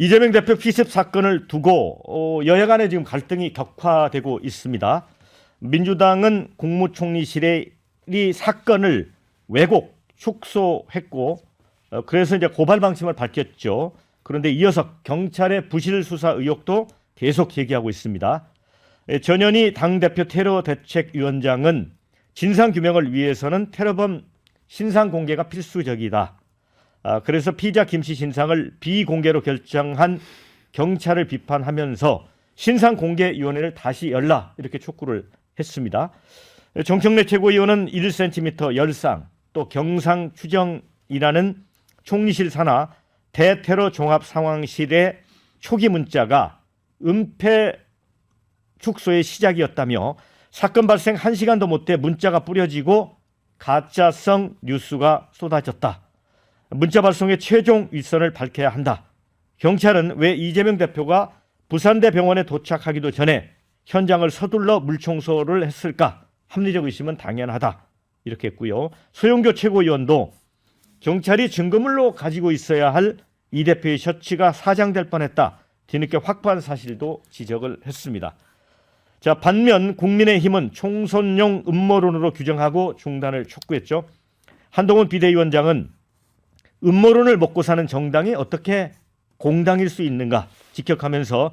이재명 대표 피습 사건을 두고 여야 간에 지금 갈등이 격화되고 있습니다. 민주당은 국무총리실에 이 사건을 왜곡, 축소했고 그래서 이제 고발 방침을 밝혔죠. 그런데 이어서 경찰의 부실 수사 의혹도 계속 제기하고 있습니다. 전현희 당대표 테러대책위원장은 진상규명을 위해서는 테러범 신상 공개가 필수적이다. 그래서 피의자 김씨 신상을 비공개로 결정한 경찰을 비판하면서 신상공개위원회를 다시 열라 이렇게 촉구를 했습니다. 정청래 최고위원은 1cm 열상 또 경상 추정이라는 총리실 산하 대테러 종합 상황실의 초기 문자가 은폐 축소의 시작이었다며 사건 발생 1시간도 못 돼 문자가 뿌려지고 가짜성 뉴스가 쏟아졌다. 문자 발송의 최종 윗선을 밝혀야 한다. 경찰은 왜 이재명 대표가 부산대 병원에 도착하기도 전에 현장을 서둘러 물청소를 했을까? 합리적 의심은 당연하다. 이렇게 했고요. 소영교 최고위원도 경찰이 증거물로 가지고 있어야 할 이 대표의 셔츠가 사장될 뻔했다. 뒤늦게 확보한 사실도 지적을 했습니다. 자, 반면 국민의힘은 총선용 음모론으로 규정하고 중단을 촉구했죠. 한동훈 비대위원장은 음모론을 먹고 사는 정당이 어떻게 공당일 수 있는가 직격하면서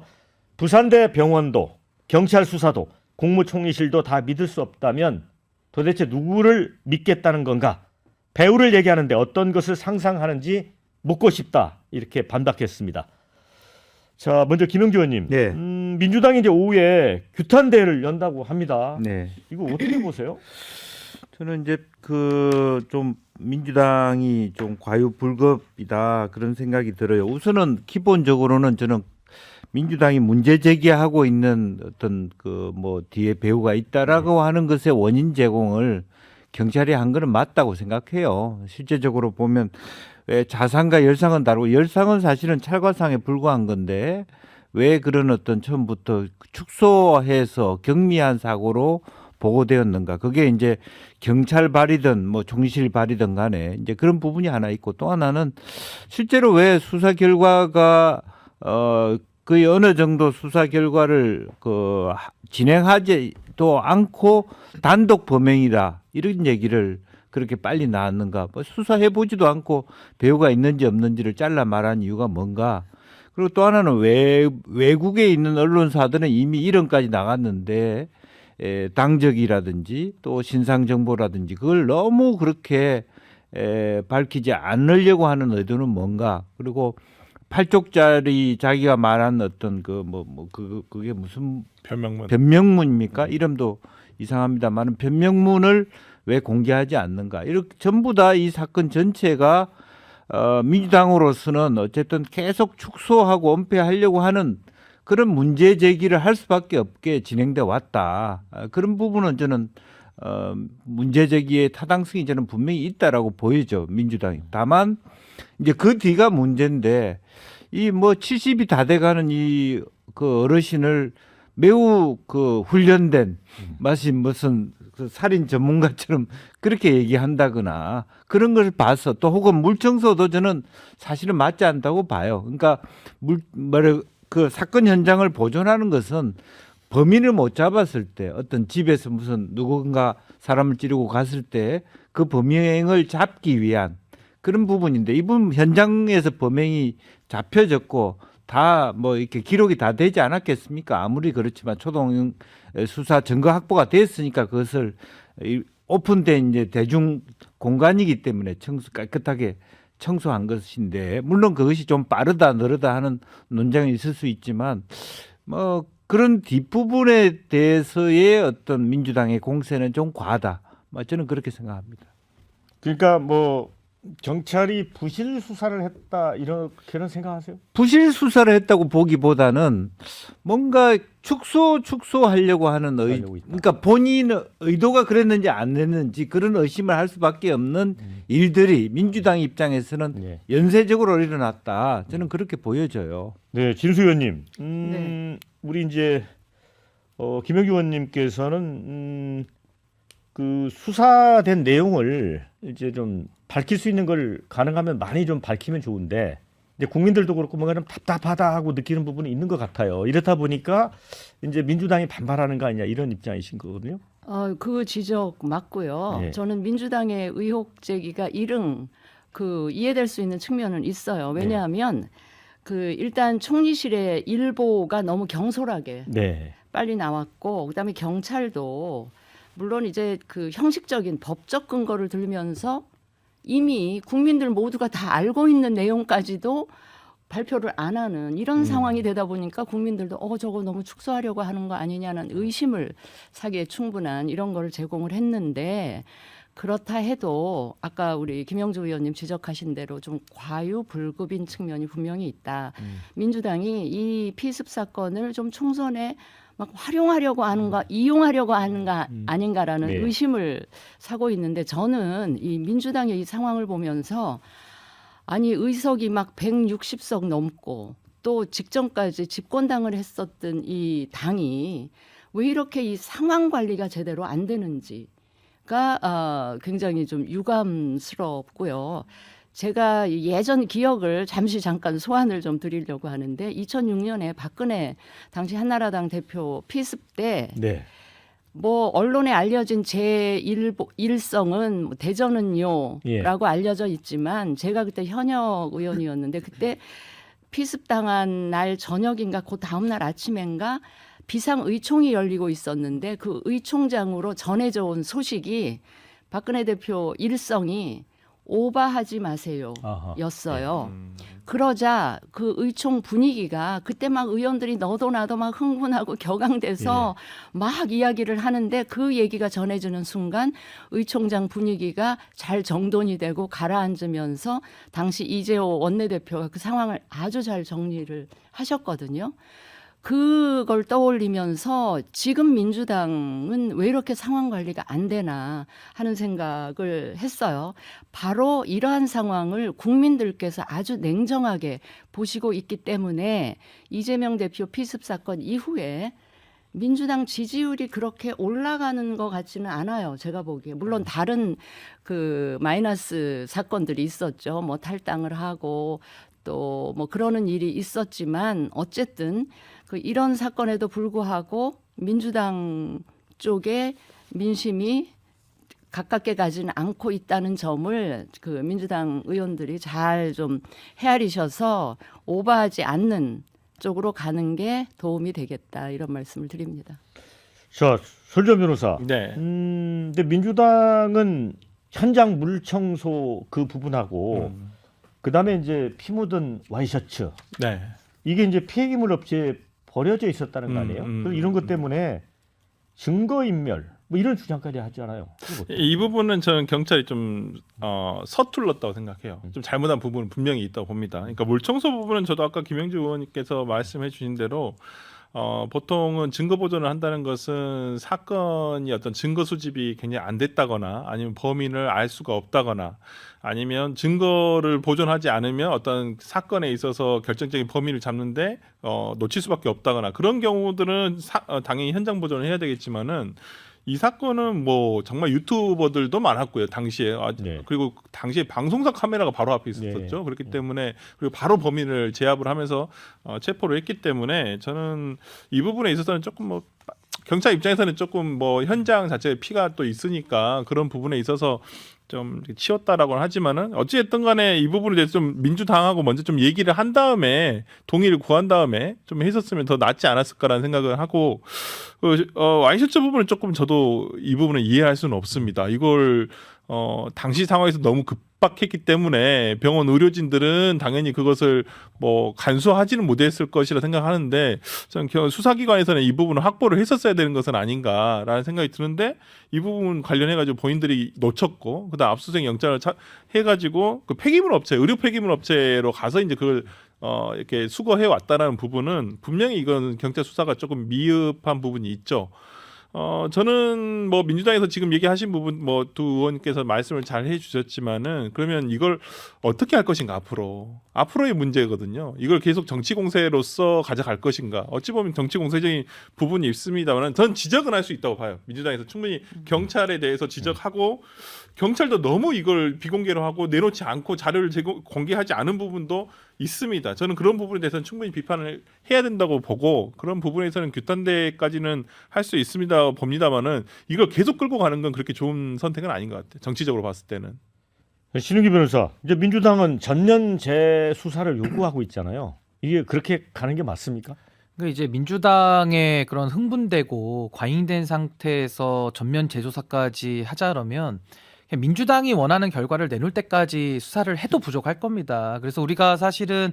부산대 병원도 경찰 수사도 국무총리실도 다 믿을 수 없다면 도대체 누구를 믿겠다는 건가? 배우를 얘기하는데 어떤 것을 상상하는지 묻고 싶다 이렇게 반박했습니다. 자, 먼저 김영주 의원님, 네. 민주당이 이제 오후에 규탄 대회를 연다고 합니다. 네. 이거 어떻게 보세요? 저는 이제 그 좀 민주당이 좀 과유불급이다 그런 생각이 들어요. 우선은 기본적으로는 저는 민주당이 문제 제기하고 있는 어떤 그 뭐 뒤에 배후가 있다라고 하는 것의 원인 제공을 경찰이 한 거는 맞다고 생각해요. 실제적으로 보면 왜 자상과 열상은 다르고 열상은 사실은 찰과상에 불과한 건데 왜 그런 어떤 처음부터 축소해서 경미한 사고로 보고되었는가? 그게 이제 경찰 발이든 뭐 총리실 발이든 간에 이제 그런 부분이 하나 있고 또 하나는 실제로 왜 수사 결과가 거의 어느 정도 수사 결과를 그 진행하지도 않고 단독 범행이다 이런 얘기를 그렇게 빨리 나왔는가? 뭐 수사해 보지도 않고 배우가 있는지 없는지를 잘라 말한 이유가 뭔가? 그리고 또 하나는 외국에 있는 언론사들은 이미 이름까지 나갔는데 당적이라든지 또 신상 정보라든지 그걸 너무 그렇게 밝히지 않으려고 하는 의도는 뭔가? 그리고 8쪽짜리 자기가 말한 어떤 그게 무슨 변명문입니까? 이름도 이상합니다만 변명문을 왜 공개하지 않는가? 이렇게 전부 다 이 사건 전체가 민주당으로서는 어쨌든 계속 축소하고 은폐하려고 하는 그런 문제 제기를 할 수밖에 없게 진행돼 왔다. 그런 부분은 저는 문제 제기의 타당성이 저는 분명히 있다라고 보이죠, 민주당이. 다만 이제 그 뒤가 문제인데 이 뭐 70이 다 돼가는 이 그 어르신을 매우 그 훈련된 마치 무슨 그 살인 전문가처럼 그렇게 얘기한다거나 그런 걸 봐서 또 혹은 물청소도 저는 사실은 맞지 않다고 봐요. 그러니까 그 사건 현장을 보존하는 것은 범인을 못 잡았을 때 어떤 집에서 무슨 누군가 사람을 찌르고 갔을 때 그 범행을 잡기 위한 그런 부분인데 이분 현장에서 범행이 잡혀졌고 다 뭐 이렇게 기록이 다 되지 않았겠습니까? 아무리 그렇지만 초동 수사 증거 확보가 됐으니까 그것을 오픈된 이제 대중 공간이기 때문에 깨끗하게 청소한 것인데 물론 그것이 좀 빠르다 느르다 하는 논쟁이 있을 수 있지만 뭐 그런 뒷부분에 대해서의 어떤 민주당의 공세는 좀 과하다. 뭐 저는 그렇게 생각합니다. 그러니까 뭐 경찰이 부실 수사를 했다 이렇게는 생각하세요? 부실 수사를 했다고 보기보다는 뭔가 축소하려고 하는 그러니까 본인 의도가 그랬는지 안 했는지 그런 의심을 할 수밖에 없는 일들이 민주당 입장에서는 연쇄적으로 일어났다. 저는 그렇게 보여져요. 네, 진수 의원님, 네. 우리 이제 김영규 의원님께서는 그 수사된 내용을 이제 좀 밝힐 수 있는 걸 가능하면 많이 좀 밝히면 좋은데 이제 국민들도 그렇고 뭔가 좀 답답하다 하고 느끼는 부분이 있는 것 같아요. 이렇다 보니까 이제 민주당이 반발하는 거 아니냐 이런 입장이신 거거든요. 그 지적 맞고요. 예. 저는 민주당의 의혹 제기가 이해될 수 있는 측면은 있어요. 왜냐하면 일단 총리실의 일보가 너무 경솔하게 네. 빨리 나왔고, 그다음에 경찰도 물론 이제 형식적인 법적 근거를 들면서 이미 국민들 모두가 다 알고 있는 내용까지도 발표를 안 하는 이런 상황이 되다 보니까 국민들도 저거 너무 축소하려고 하는 거 아니냐는 의심을 사기에 충분한 이런 거를 제공을 했는데, 그렇다 해도 아까 우리 김영주 의원님 지적하신 대로 좀 과유불급인 측면이 분명히 있다. 민주당이 이 피습 사건을 좀 총선에 막 활용하려고 하는가, 이용하려고 하는가 아닌가라는 네. 의심을 사고 있는데, 저는 이 민주당의 이 상황을 보면서 아니 의석이 막 160석 넘고 또 직전까지 집권당을 했었던 이 당이 왜 이렇게 이 상황 관리가 제대로 안 되는지가 굉장히 좀 유감스럽고요. 제가 예전 기억을 잠깐 소환을 좀 드리려고 하는데, 2006년에 박근혜 당시 한나라당 대표 피습 때 네. 언론에 알려진 일성은 대전은요라고 예. 알려져 있지만, 제가 그때 현역 의원이었는데 그때 피습당한 날 저녁인가 그 다음 날 아침인가 비상의총이 열리고 있었는데, 그 의총장으로 전해져 온 소식이 박근혜 대표 일성이 오바하지 마세요 아하. 였어요. 그러자 그 의총 분위기가 그때 막 의원들이 너도 나도 막 흥분하고 격앙돼서 막 이야기를 하는데, 그 얘기가 전해지는 순간 의총장 분위기가 잘 정돈이 되고 가라앉으면서 당시 이재호 원내대표가 그 상황을 아주 잘 정리를 하셨거든요. 그걸 떠올리면서 지금 민주당은 왜 이렇게 상황 관리가 안 되나 하는 생각을 했어요. 바로 이러한 상황을 국민들께서 아주 냉정하게 보시고 있기 때문에 이재명 대표 피습 사건 이후에 민주당 지지율이 그렇게 올라가는 것 같지는 않아요. 제가 보기에. 물론 다른 마이너스 사건들이 있었죠. 뭐 탈당을 하고 또 뭐 그러는 일이 있었지만, 어쨌든 이런 사건에도 불구하고 민주당 쪽에 민심이 가깝게 가지는 않고 있다는 점을 민주당 의원들이 잘 좀 헤아리셔서 오버하지 않는 쪽으로 가는 게 도움이 되겠다, 이런 말씀을 드립니다. 자, 설전 변호사. 네. 근데 민주당은 현장 물 청소 그 부분하고 그다음에 이제 피 묻은 와이셔츠, 네. 이게 이제 폐기물 업체에 버려져 있었다는 거 아니에요? 그리고 이런 것 때문에 증거인멸 뭐 이런 주장까지 하잖아요. 이 부분은 저는 경찰이 좀 서툴렀다고 생각해요. 좀 잘못한 부분은 분명히 있다고 봅니다. 그러니까 물청소 부분은 저도 아까 김영주 의원님께서 말씀해 주신 대로 보통은 증거 보존을 한다는 것은 사건이 어떤 증거 수집이 굉장히 안 됐다거나, 아니면 범인을 알 수가 없다거나, 아니면 증거를 보존하지 않으면 어떤 사건에 있어서 결정적인 범인을 잡는데 놓칠 수밖에 없다거나, 그런 경우들은 당연히 현장 보존을 해야 되겠지만은, 이 사건은 뭐 정말 유튜버들도 많았고요, 당시에. 네. 그리고 당시에 방송사 카메라가 바로 앞에 있었었죠. 네. 그렇기 때문에, 그리고 바로 범인을 제압을 하면서 체포를 했기 때문에, 저는 이 부분에 있어서는 조금 뭐 경찰 입장에서는 조금 뭐 현장 자체에 피가 또 있으니까 그런 부분에 있어서 좀 치웠다라고는 하지만은, 어찌됐든 간에 이 부분에 대해서 좀 민주당하고 먼저 좀 얘기를 한 다음에, 동의를 구한 다음에 좀 했었으면 더 낫지 않았을까라는 생각을 하고, 와이셔츠 부분은 조금 저도 이 부분을 이해할 수는 없습니다. 이걸 당시 상황에서 너무 급박했기 때문에 병원 의료진들은 당연히 그것을 뭐 간수하지는 못했을 것이라 생각하는데, 저는 수사기관에서는 이 부분을 확보를 했었어야 되는 것은 아닌가라는 생각이 드는데, 이 부분 관련해가지고 본인들이 놓쳤고, 그다음 압수수색 영장을 해가지고 그 폐기물 업체, 의료 폐기물 업체로 가서 이제 그걸 이렇게 수거해 왔다라는 부분은 분명히 이건 경찰 수사가 조금 미흡한 부분이 있죠. 저는 뭐 민주당에서 지금 얘기하신 부분, 뭐 두 의원께서 말씀을 잘 해주셨지만은, 그러면 이걸 어떻게 할 것인가, 앞으로의 문제거든요. 이걸 계속 정치 공세로서 가져갈 것인가. 어찌 보면 정치 공세적인 부분이 있습니다만, 전 지적은 할 수 있다고 봐요. 민주당에서 충분히 경찰에 대해서 지적하고, 경찰도 너무 이걸 비공개로 하고 내놓지 않고 자료를 공개하지 않은 부분도 있습니다. 저는 그런 부분에 대해서는 충분히 비판을 해야 된다고 보고 그런 부분에서는 규탄대까지는 할 수 있습니다 봅니다만은 이걸 계속 끌고 가는 건 그렇게 좋은 선택은 아닌 것 같아요. 정치적으로 봤을 때는. 신은기 변호사, 이제 민주당은 전면 재수사를 요구하고 있잖아요. 이게 그렇게 가는 게 맞습니까? 그러니까 이제 민주당의 그런 흥분되고 과잉된 상태에서 전면 재조사까지 하자라면 그냥 민주당이 원하는 결과를 내놓을 때까지 수사를 해도 부족할 겁니다. 그래서 우리가 사실은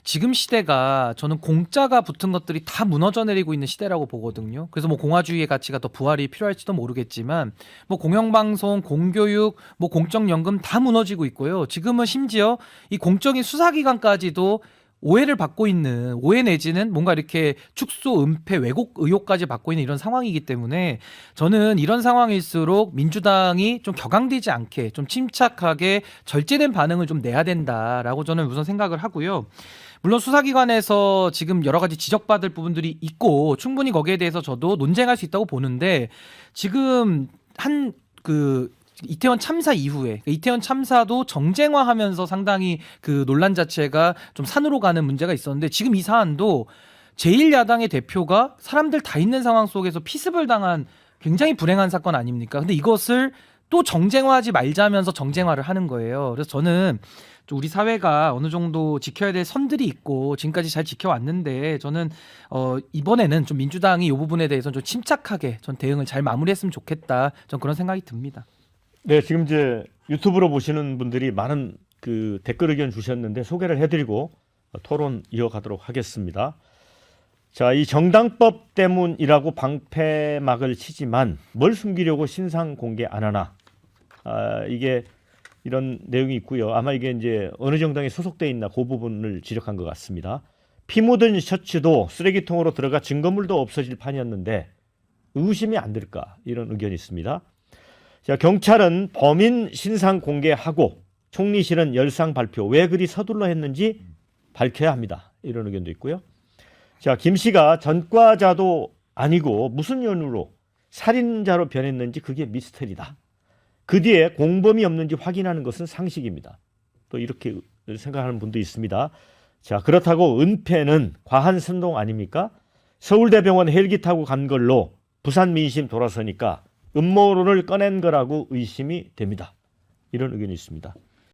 지금 시대가 저는 공짜가 붙은 것들이 다 무너져 내리고 있는 시대라고 보거든요. 그래서 뭐 공화주의의 가치가 더 부활이 필요할지도 모르겠지만 뭐 공영방송, 공교육, 뭐 공적연금 다 무너지고 있고요. 지금은 심지어 이 공적인 수사기관까지도 오해를 받고 있는, 오해 내지는 뭔가 이렇게 축소, 은폐, 왜곡 의혹까지 받고 있는 이런 상황이기 때문에 저는 이런 상황일수록 민주당이 좀 격앙되지 않게 좀 침착하게 절제된 반응을 좀 내야 된다라고 저는 우선 생각을 하고요. 물론 수사기관에서 지금 여러 가지 지적받을 부분들이 있고 충분히 거기에 대해서 저도 논쟁할 수 있다고 보는데 지금 이태원 참사 이후에 이태원 참사도 정쟁화하면서 상당히 그 논란 자체가 좀 산으로 가는 문제가 있었는데 지금 이 사안도 제1야당의 대표가 사람들 다 있는 상황 속에서 피습을 당한 굉장히 불행한 사건 아닙니까? 근데 이것을 또 정쟁화하지 말자면서 정쟁화를 하는 거예요. 그래서 저는 좀 우리 사회가 어느 정도 지켜야 될 선들이 있고 지금까지 잘 지켜왔는데 저는 이번에는 좀 민주당이 이 부분에 대해서 좀 침착하게 전 대응을 잘 마무리했으면 좋겠다. 전 그런 생각이 듭니다. 네, 지금 이제 유튜브로 보시는 분들이 많은 그 댓글 의견 주셨는데 소개를 해드리고 토론 이어가도록 하겠습니다. 자, 이 정당법 때문이라고 방패막을 치지만 뭘 숨기려고 신상 공개 안 하나? 이게 이런 내용이 있고요. 아마 이게 이제 어느 정당에 소속돼 있나 그 부분을 지적한 것 같습니다. 피 묻은 셔츠도 쓰레기통으로 들어가 증거물도 없어질 판이었는데 의심이 안 들까? 이런 의견이 있습니다. 자, 경찰은 범인 신상 공개하고 총리실은 열상 발표 왜 그리 서둘러 했는지 밝혀야 합니다. 이런 의견도 있고요. 자, 김 씨가 전과자도 아니고 무슨 연유로 살인자로 변했는지 그게 미스터리다. 그 뒤에 공범이 없는지 확인하는 것은 상식입니다. 또 이렇게 생각하는 분도 있습니다. 자, 그렇다고 은폐는 과한 선동 아닙니까? 서울대병원 헬기 타고 간 걸로 부산 민심 돌아서니까 음모론을 꺼낸 거라고 의심이 됩니다. 이런 의견이 있습니다.